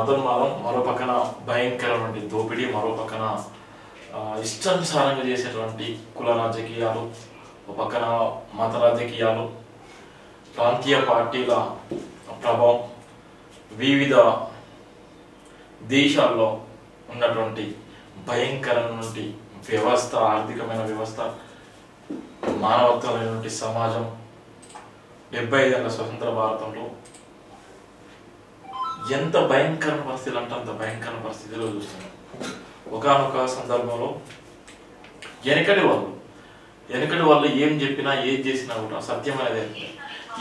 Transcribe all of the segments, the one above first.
మతోన్మాదం, మరో పక్కన భయంకరమైన దోపిడీ, మరో పక్కన ఇష్టానుసారంగా చేసేటువంటి కుల రాజకీయాలు, ఒక పక్కన మత రాజకీయాలు, ప్రాంతీయ పార్టీల ప్రభావం, వివిధ దేశాల్లో ఉన్నటువంటి భయంకరమైనటువంటి వ్యవస్థ, ఆర్థికమైన వ్యవస్థ, మానవత్వమైనటువంటి సమాజం, 75 ఏళ్ల స్వతంత్ర భారతంలో ఎంత భయంకర పరిస్థితులు అంటే అంత భయంకర పరిస్థితిలో చూస్తున్నాం. ఒకానొక సందర్భంలో వెనకటి వాళ్ళు ఏం చెప్పినా ఏది చేసినా కూడా సత్యం అనేది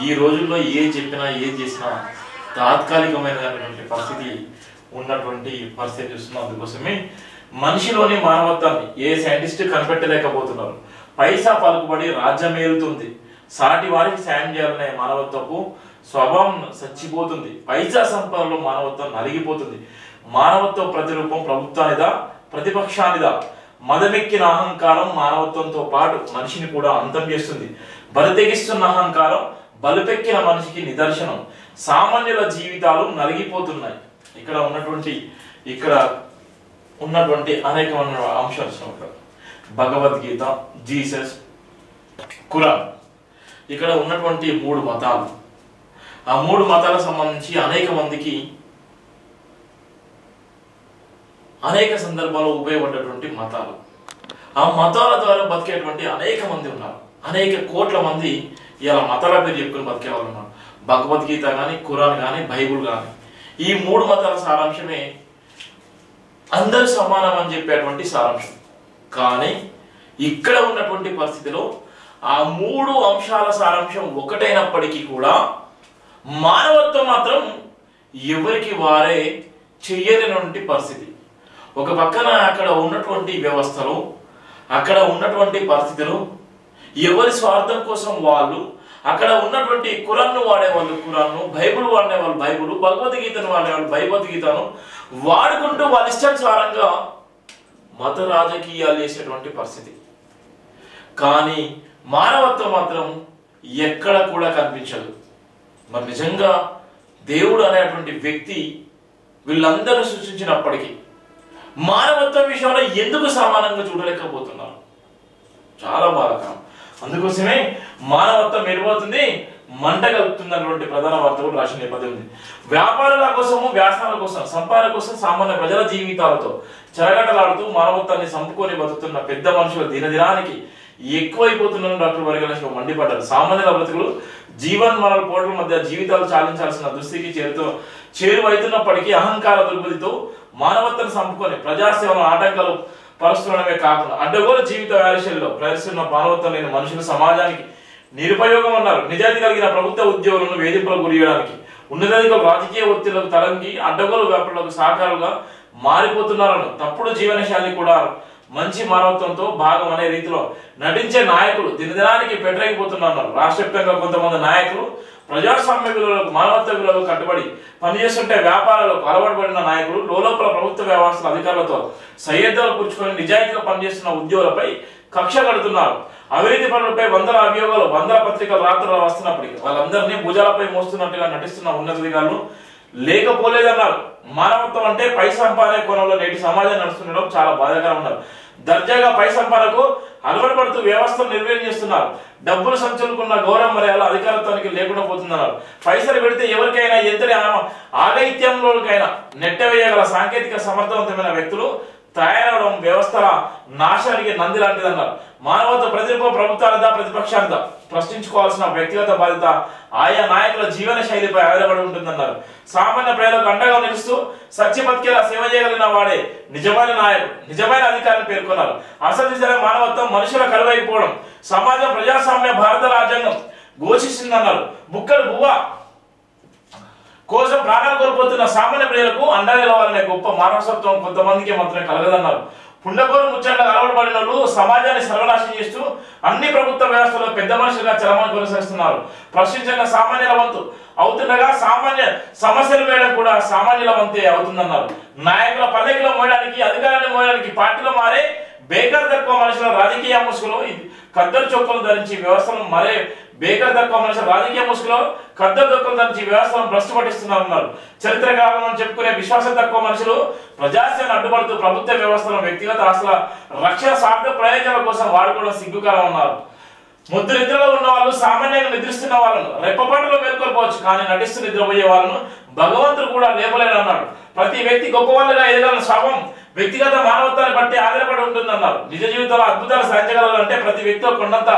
ఈ రోజుల్లో ఏది చెప్పినా ఏది చేసినా తాత్కాలికమైనటువంటి పరిస్థితి ఉన్నటువంటి పరిస్థితి చూస్తున్నాం. అందుకోసమే మనిషిలోని మానవత్వాన్ని ఏ సైంటిస్ట్ కనిపెట్టలేకపోతున్నారు. పైసా పలుకుబడి రాజ్యం ఏలుతుంది, సాటి వారికి సాయం చేయాలనే మానవత్వపు స్వభావం చచ్చిపోతుంది. పైసా సంపదలో మానవత్వం నలిగిపోతుంది. మానవత్వ ప్రతిరూపం ప్రభుత్వానిదా ప్రతిపక్షానిదా? మదమెక్కిన అహంకారం మానవత్వంతో పాటు మనిషిని కూడా అంతం చేస్తుంది. బరితెగిస్తున్న అహంకారం బలుపెక్కిన మనిషికి నిదర్శనం. సామాన్యుల జీవితాలు నలిగిపోతున్నాయి. ఇక్కడ ఉన్నటువంటి అనేకమైన అంశాలు, భగవద్గీత, జీసస్, ఖురాన్, ఇక్కడ ఉన్నటువంటి 3 మతాలు. ఆ 3 మతాలకు సంబంధించి అనేక మందికి అనేక సందర్భాల్లో ఉపయోగపడేటువంటి మతాలు. ఆ మతాల ద్వారా బతికేటువంటి అనేక మంది ఉన్నారు. అనేక కోట్ల మంది ఇలా మతాల పేరు చెప్పుకుని బతికే వాళ్ళు ఉన్నారు. భగవద్గీత కానీ, ఖురాన్ కానీ, బైబుల్ కానీ, ఈ 3 మతాల సారాంశమే అందరూ సమానం అని చెప్పేటువంటి సారాంశం. కానీ ఇక్కడ ఉన్నటువంటి పరిస్థితిలో ఆ 3 అంశాల సారాంశం ఒకటైనప్పటికీ కూడా మానవత్వం మాత్రం ఎవరికి వారే చెయ్యలేనటువంటి పరిస్థితి. ఒక పక్కన అక్కడ ఉన్నటువంటి వ్యవస్థలు, అక్కడ ఉన్నటువంటి పరిస్థితులు, ఎవరి స్వార్థం కోసం వాళ్ళు, అక్కడ ఉన్నటువంటి ఖురాన్ను వాడేవాళ్ళు ఖురాన్ను, బైబుల్ వాడేవాళ్ళు బైబుల్, భగవద్గీతను వాడేవాళ్ళు భగవద్గీతను వాడుకుంటూ వాళ్ళ ఇష్టానుసారంగా మత రాజకీయాలు చేసేటువంటి పరిస్థితి. కానీ మానవత్వం మాత్రం ఎక్కడ కూడా కనిపించదు. మరి నిజంగా దేవుడు అనేటువంటి వ్యక్తి వీళ్ళందరూ సృష్టించినప్పటికీ మానవత్వం విషయంలో ఎందుకు సమానంగా చూడలేకపోతున్నారు? చాలా బాధాకరం. అందుకోసమే మానవత్వం వెళ్ళిపోతుంది, మంట కలుపుతుంది అన్నటువంటి ప్రధాన వార్తలు రాసిన నేపథ్యం ఉంది. వ్యాపారాల కోసము, వ్యాసాల కోసం, సంపాదన కోసం సామాన్య ప్రజల జీవితాలతో చెరగటలాడుతూ మానవత్వాన్ని సంపుకొని బతుకుతున్న పెద్ద మనుషుల దినదినానికి ఎక్కువైపోతున్నారని డాక్టర్ వర్గలక్ష్మి మండిపడ్డారు. సామాన్యుల బ్రతుకులు జీవన్మరణాల పోటల మధ్య జీవితాలు చాలించాల్సిన దుస్థితికి చేరువైతున్నప్పటికీ అహంకార దుర్బుద్ధితో మానవత్వాన్ని సంపుకొని ప్రజాసేవను ఆటంకాలు పరుస్తుండడమే కాకుండా అడ్డగోలు జీవిత వ్యారిశల్లో ప్రదర్శిస్తున్న మానవత్వం లేని మనుషులు సమాజానికి నిరుపయోగం అన్నారు. నిజాయితీ కలిగిన ప్రభుత్వ ఉద్యోగులను వేధింపులకు గురి చేయడానికి ఉన్నతాధికారులు రాజకీయ ఒత్తిళ్లకు తలంగి అడ్డగోలు వ్యాపారులకు సహకారులుగా మారిపోతున్నారని, తప్పుడు జీవనశైలి కూడా మంచి మానవత్వంతో భాగం అనే రీతిలో నటించే నాయకులు దినదినానికి పెట్టలేకపోతున్నారు. రాష్ట్ర వ్యాప్తంగా కొంతమంది నాయకులు ప్రజాస్వామ్య విలువలకు, మానవత్వ విలువలకు కట్టుబడి పనిచేస్తుంటే వ్యాపారాలకు అలవాటు పడిన నాయకులు లోపల ప్రభుత్వ వ్యవస్థల అధికారులతో సయ్యద్దాలు కూర్చుకొని నిజాయితీగా పనిచేస్తున్న ఉద్యోగులపై కక్ష కడుతున్నారు. అవినీతి పనులపై 100 అభియోగాలు, 100 పత్రికలు రాత్రులు వస్తున్నప్పటికీ వాళ్ళందరినీ భుజాలపై మోస్తున్నట్టుగా నటిస్తున్న ఉన్నతాధికారులు లేకపోలేదన్నారు. మానవత్వం అంటే పై సంపాదన కోణంలో నేటి సమాజం నడుస్తుండడం చాలా బాధాకరం ఉన్నారు. దర్జాగా పై సంపాదనకు అలవాటు పడుతూ వ్యవస్థను నిర్వహణ చేస్తున్నారు. డబ్బులు సంచులుకున్న గౌరవ మర్యాద అధికారత్వానికి లేకుండా పోతున్నారు. పైసలు పెడితే ఎవరికైనా ఎంతటి ఆగైత్యంలోకైనా నెట్టవేయగల సాంకేతిక సమర్థవంతమైన వ్యక్తులు తయారవడం వ్యవస్థల నాశానికి నంది లాంటిదన్నారు. మానవత్వ ప్రతిరూపం ప్రభుత్వాలదా ప్రతిపక్షాలదా ప్రశ్నించుకోవాల్సిన వ్యక్తిగత బాధ్యత ఆయా నాయకుల జీవన శైలిపై ఆధారపడి ఉంటుందన్నారు. సామాన్య ప్రజలకు అండగా నిలుస్తూ సత్యపతికేలా సేవ చేయగలిగిన వాడే నిజమైన నాయకుడు, నిజమైన అధికారిని పేర్కొన్నారు. అసలు మానవత్వం మనుషుల కరువైపోవడం సమాజం ప్రజాస్వామ్య భారత రాజ్యాంగం ఘోషిస్తుందన్నారు. బుక్కలు బువ్వ కోసం ప్రాణాలు కోల్పోతున్న సామాన్య ప్రజలకు అండగా నిలవాలనే గొప్ప మానవత్వం కొంతమందికి మాత్రమే కలగదన్నారు. పుండకోరు ముచ్చట్ల అలవాటు పడిన వాళ్ళు సమాజాన్ని సర్వనాశనం చేస్తూ అన్ని ప్రభుత్వ వ్యవస్థలో పెద్ద మనుషులుగా చలమని కొనసాగిస్తున్నారు. ప్రశ్నించిన సామాన్యుల వంతు అవుతుండగా సామాన్య సమస్యలు వేయడం కూడా సామాన్యుల వంతే అవుతుందన్నారు. నాయకుల పల్లెకిలో మోయడానికి, అధికారాన్ని మోయడానికి పార్టీలు మారే బేకర్ తక్కువ మనుషుల రాజకీయ ముసుగులో కద్దరు చొక్కలు ధరించి వ్యవస్థను బేకర్ తక్కువ మనుషుల రాజకీయ ముసుగులో కద్దరు చొక్కలు ధరించి వ్యవస్థను భ్రష్టు పట్టిస్తున్నారన్నారు. చరిత్ర కాలంలో చెప్పుకునే విశ్వాసం తక్కువ మనుషులు ప్రజాస్వామ్యాన్ని అడ్డుపడుతూ ప్రభుత్వ వ్యవస్థను వ్యక్తిగత ఆస్తుల రక్షణ స్వార్థ ప్రయోజనాల కోసం వాడుకోవడం సిగ్గుకరం ఉన్నారు. ముద్దు నిద్రలో ఉన్న వాళ్ళు సామాన్యంగా నిద్రిస్తున్న వాళ్ళను రెప్పపాటులో మేల్కొల్పోవచ్చు, కానీ నటిస్తూ నిద్రపోయే వాళ్ళను భగవంతుడు కూడా లేపలేడన్నాడు. ప్రతి వ్యక్తి గొప్పవాళ్ళుగా ఎదగాలని స్వభావం వ్యక్తిగత మానవత్వాన్ని బట్టి ఆధారపడి ఉంటుందన్నారు. నిజ జీవితంలో అద్భుతాలు సాధించగలరంటే ప్రతి వ్యక్తిలో కొండంత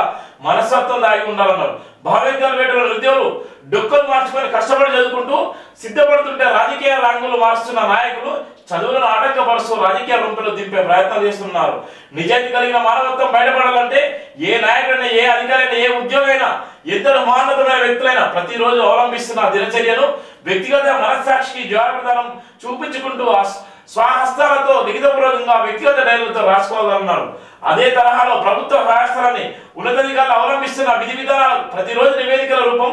మనస్తత్వం దాగి ఉండాలన్నారు. భావికాల వేటలో నిరుద్యోగులు డొక్కలు మార్చుకొని కష్టపడి చదువుకుంటూ సిద్ధపడుతుంటే రాజకీయ రంగులు మార్చుతున్న నాయకులు చదువులను ఆటంకపరుస్తూ రాజకీయ రూపంలో దింపే ప్రయత్నాలు చేస్తున్నారు. నిజాయితీ కలిగిన మానవత్వం బయటపడాలంటే ఏ నాయకుడైనా, ఏ అధికారైనా, ఏ ఉద్యోగైనా, ఎందరో మహోన్నతమైన వ్యక్తులైనా ప్రతిరోజు అవలంబిస్తున్న దినచర్యను వ్యక్తిగత మనస్సాక్షికి జవాబుదానం చూపించుకుంటూ స్వహస్తాలతో లిఖితపూర్వకంగా వ్యక్తిగత డైరీలతో రాసుకోవాలన్నారు. అదే తరహాలో ప్రభుత్వ వ్యవస్థలని ఉన్నతాధికారులు అవలంబిస్తున్న విధి విధానాలు ప్రతిరోజు నివేదికల రూపం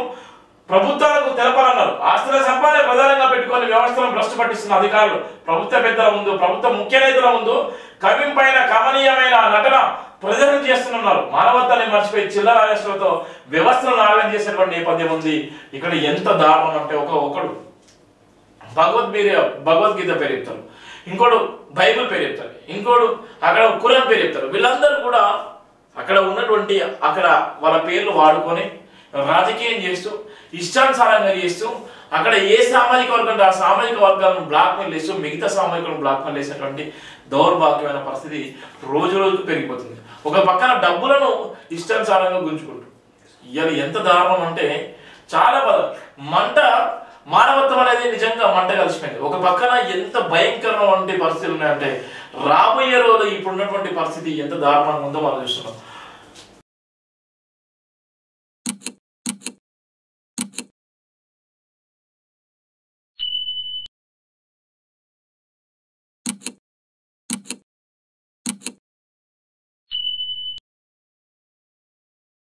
ప్రభుత్వాలకు తెలపాలన్నారు. ఆస్తుల సంపాదన ప్రధానంగా పెట్టుకుని వ్యవస్థలను భ్రష్టు పట్టిస్తున్న అధికారులు ప్రభుత్వ పెద్దల ముందు, ప్రభుత్వ ముఖ్య నేతల ముందు కవింపైన కమనీయమైన నటన ప్రదర్శన చేస్తున్నారు. మానవత్వాన్ని మర్చిపోయి చిల్లర రాజేశ్వరతో వ్యవస్థలను ఆగం చేసేటువంటి నేపథ్యం ఉంది. ఇక్కడ ఎంత దారుణం అంటే ఒకడు భగవద్గీత పేరు చెప్తారు, ఇంకోడు బైబిల్ పేరు చెప్తారు, ఇంకోడు అక్కడ ఖురాన్ పేరు చెప్తారు. వీళ్ళందరూ కూడా అక్కడ ఉన్నటువంటి వాళ్ళ పేర్లు వాడుకొని రాజకీయం చేస్తూ ఇష్టానుసారంగా చేస్తూ అక్కడ ఏ సామాజిక వర్గం అంటే ఆ సామాజిక వర్గాలను బ్లాక్మెయిల్ చేస్తూ మిగతా సామాజికలను బ్లాక్మెయిల్ చేసేటువంటి దౌర్భాగ్యమైన పరిస్థితి రోజు రోజుకు పెరిగిపోతుంది. ఒక పక్కన డబ్బులను ఇష్టానుసారంగా గుంజుకుంటూ ఇవాళ ఎంత దారుణం అంటే చాలా మంట, మానవత్వం అనేది నిజంగా మంట కలిసిపోయింది. ఒక పక్కన ఎంత భయంకరమైన పరిస్థితులు ఉన్నాయంటే రాబోయే రోజు ఇప్పుడున్నటువంటి పరిస్థితి ఎంత దారుణంగా ఉందో మనం చూస్తున్నాం.